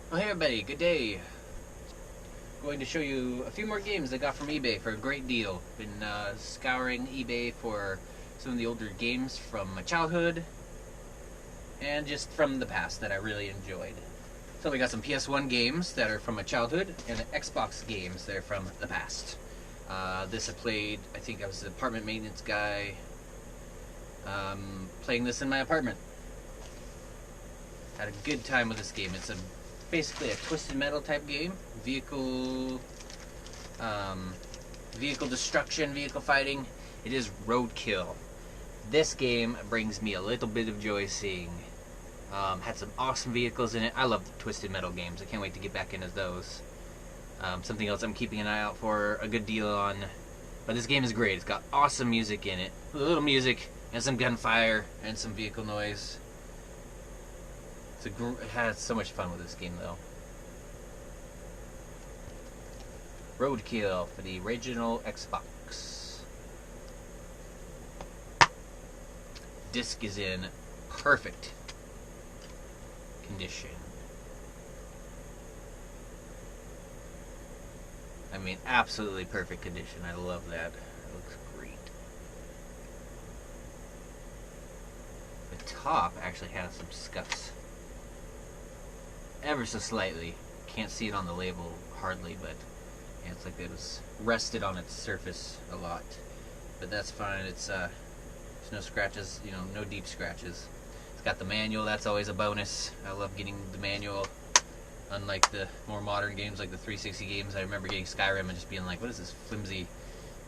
Well, hey everybody, good day. Going to show you a few more games I got from eBay for a great deal. Been scouring eBay for some of the older games from my childhood and just from the past that I really enjoyed. So we got some PS1 games that are from my childhood and Xbox games that are from the past. This I played, I think I was the apartment maintenance guy, playing this in my apartment. Had a good time with this game. It's basically a Twisted Metal type game. Vehicle destruction, vehicle fighting. It is Roadkill. This game brings me a little bit of joy seeing. Had some awesome vehicles in it. I love Twisted Metal games. I can't wait to get back into those. Something else I'm keeping an eye out for a good deal on. But this game is great. It's got awesome music in it. A little music and some gunfire and some vehicle noise. I had so much fun with this game, though. Roadkill for the original Xbox. Disc is in perfect condition. I mean, absolutely perfect condition. I love that. It looks great. The top actually has some scuffs. Ever so slightly. Can't see it on the label hardly, but yeah, it's like it was rested on its surface a lot. But that's fine. There's no scratches, no deep scratches. It's got the manual. That's always a bonus. I love getting the manual. Unlike the more modern games like the 360 games, I remember getting Skyrim and just being like, what is this flimsy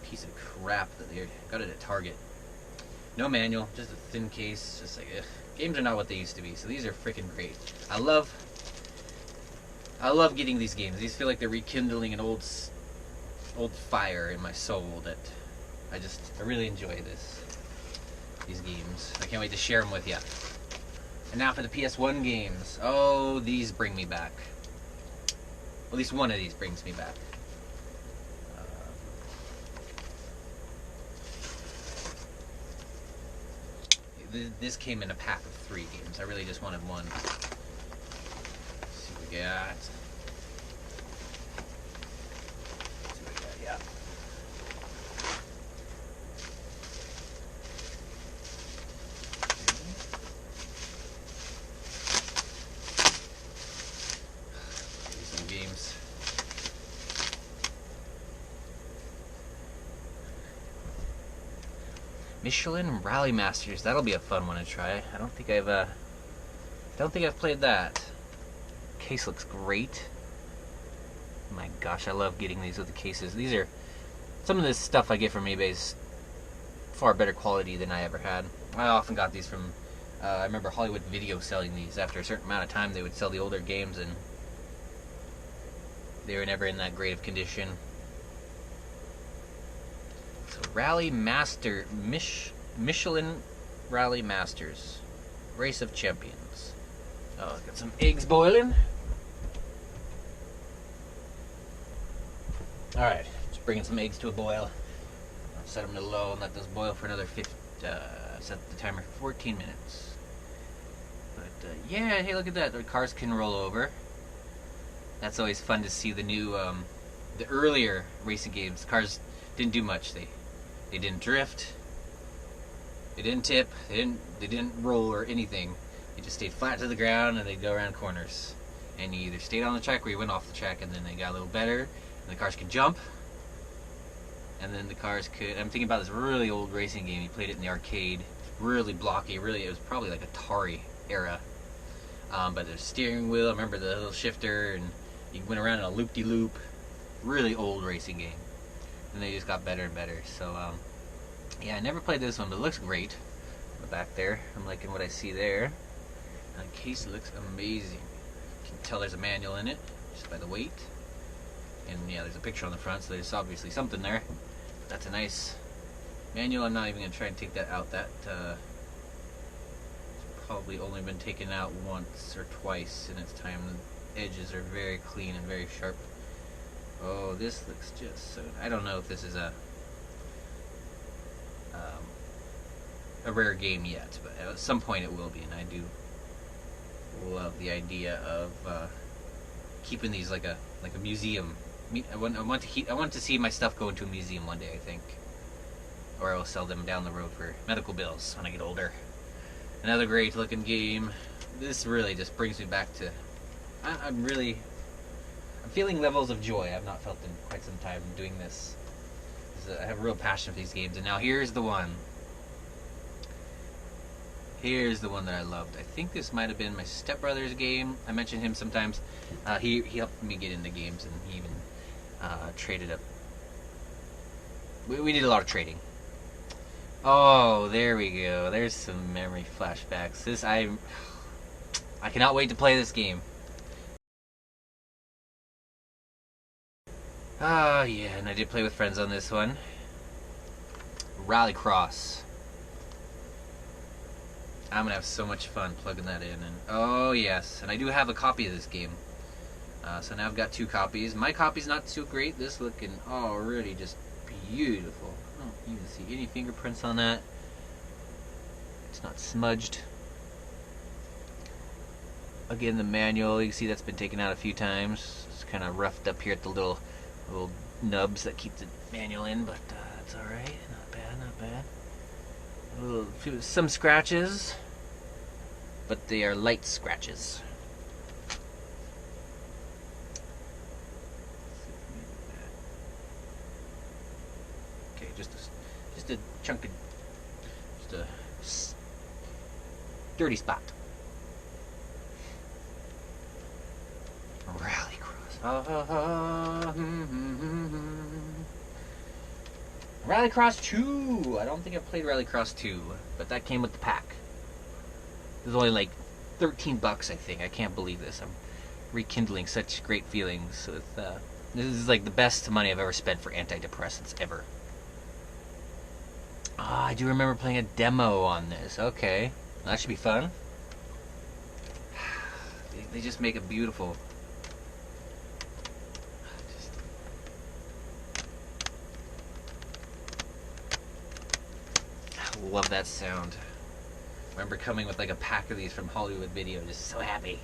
piece of crap that they got it at Target? No manual, just a thin case. Just like, ugh. Games are not what they used to be, so these are freaking great. I love getting these games. These feel like they're rekindling an old fire in my soul that I really enjoy these games. I can't wait to share them with you. And now for the PS1 games. Oh, these bring me back. At least one of these brings me back. This came in a pack of 3 games. I really just wanted one. Let's see what we got. Yeah. Some games. Michelin Rally Masters. That'll be a fun one to try. I don't think I've played that. Case looks great. My gosh, I love getting these with the cases. These are some of this stuff I get from eBay is far better quality than I ever had. I often got these from I remember Hollywood Video selling these. After a certain amount of time, they would sell the older games, and they were never in that great of condition. So Michelin Rally Masters, Race of Champions. Oh, got some eggs boiling. All right, just bringing some eggs to a boil. I'll set them to low and let those boil for another set the timer for 14 minutes. But yeah, hey, look at that. The cars can roll over. That's always fun to see the new, the earlier racing games. Cars didn't do much. They didn't drift. They didn't tip. They didn't roll or anything. They just stayed flat to the ground and they'd go around corners. And you either stayed on the track or you went off the track, and then they got a little better. And the cars could jump. And then the cars could... I'm thinking about this really old racing game. You played it in the arcade. Really blocky. Really, it was probably like Atari era. But there's steering wheel. I remember the little shifter, and you went around in a loop-de-loop. Really old racing game. And they just got better and better. So, yeah, I never played this one, but it looks great. On the back there, I'm liking what I see there. And the case looks amazing. You can tell there's a manual in it, just by the weight. And yeah, there's a picture on the front, so there's obviously something there. That's a nice manual. I'm not even going to try and take that out. That probably only been taken out once or twice in its time. The edges are very clean and very sharp. Oh, this looks just so... I don't know if this is a rare game yet, but at some point it will be, and I do love the idea of keeping these like a museum. I want to see my stuff go into a museum one day, I think, or I will sell them down the road for medical bills when I get older. Another great looking game. This really just brings me back to. I'm feeling levels of joy I've not felt in quite some time doing this. I have a real passion for these games, and now here's the one. Here's the one that I loved. I think this might have been my stepbrother's game. I mention him sometimes. He helped me get into games, and he even traded up. We did a lot of trading. Oh, there we go. There's some memory flashbacks. I cannot wait to play this game. Oh yeah, and I did play with friends on this one. Rallycross. I'm gonna have so much fun plugging that in, and oh yes, and I do have a copy of this game. So now I've got 2 copies. My copy's not too great. This looking already just beautiful. I don't even see any fingerprints on that. It's not smudged. Again, the manual, you can see that's been taken out a few times. It's kind of roughed up here at the little nubs that keep the manual in, but that's alright. Not bad, not bad. Some scratches, but they are light scratches. Okay, just a chunk of, just a dirty spot. Rallycross. Rallycross 2! I don't think I've played Rallycross 2, but that came with the pack. It was only like $13, I think. I can't believe this. I'm rekindling such great feelings with, this is like the best money I've ever spent for antidepressants ever. Ah, I do remember playing a demo on this. Okay. That should be fun. They just make it beautiful. Love that sound. Remember coming with like a pack of these from Hollywood Video, just so happy.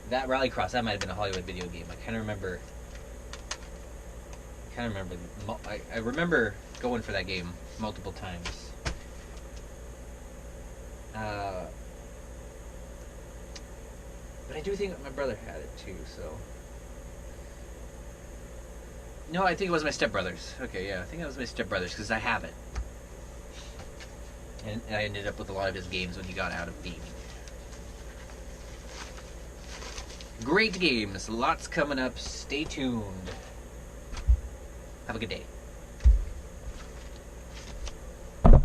That Rallycross, that might have been a Hollywood Video game. I kind of remember. I remember going for that game multiple times. But I do think my brother had it too. So. No, I think it was my stepbrother's. Okay, yeah, I think it was my stepbrother's because I have it. And I ended up with a lot of his games when he got out of gaming. Great games. Lots coming up. Stay tuned. Have a good day.